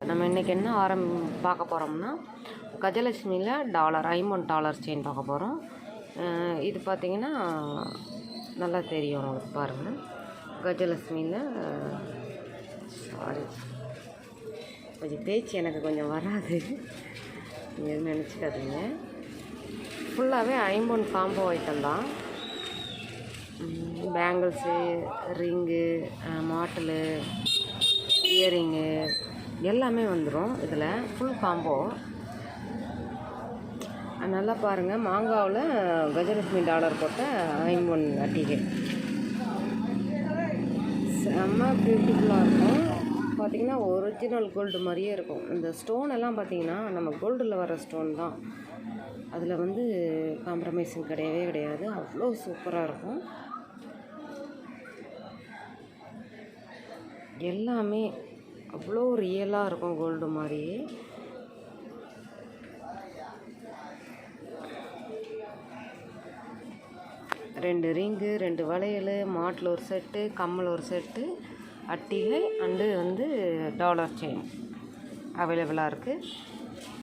நம்ம இன்றைக்கி என்ன பார்க்க போகிறோம்னா கஜலட்சுமியில் $50 செயின் பார்க்க போகிறோம். இது பார்த்திங்கன்னா நல்லா தெரியும் உங்களுக்கு, பாருங்கள். கஜலட்சுமியில் சாரி, கொஞ்சம் பேச்சு எனக்கு கொஞ்சம் வராது, நீங்கள் நினச்சிக்காதீங்க. ஃபுல்லாகவே 50 காம்போ ஐட்டம் தான். பேங்கிள்ஸு, ரிங்கு, மாட்டலு, இயரிங்கு எல்லாமே வந்துடும் இதில். ஃபுல் காம்போ நல்லா பாருங்கள். மாங்காவில் கஜலட்சுமி டாலர் போட்ட 50 அட்டிகை செம்ம பியூட்டிஃபுல்லாக இருக்கும். பார்த்திங்கன்னா ஒரிஜினல் கோல்டு மாதிரியே இருக்கும். இந்த ஸ்டோன் எல்லாம் பார்த்திங்கன்னா நம்ம கோல்டில் வர ஸ்டோன் தான். அதில் வந்து காம்ப்ரமைஸும் கிடையவே கிடையாது. அவ்வளோ சூப்பராக இருக்கும். எல்லாமே அவ்வளோ ரியலாக இருக்கும், கோல்டு மாதிரியே. ரெண்டு ரிங்கு, 2 வளையல், மாட்டில் ஒரு செட்டு, கம்மல் ஒரு செட்டு, அட்டிகை அண்டு வந்து டாலர் செயின் அவைலபிளாக இருக்குது.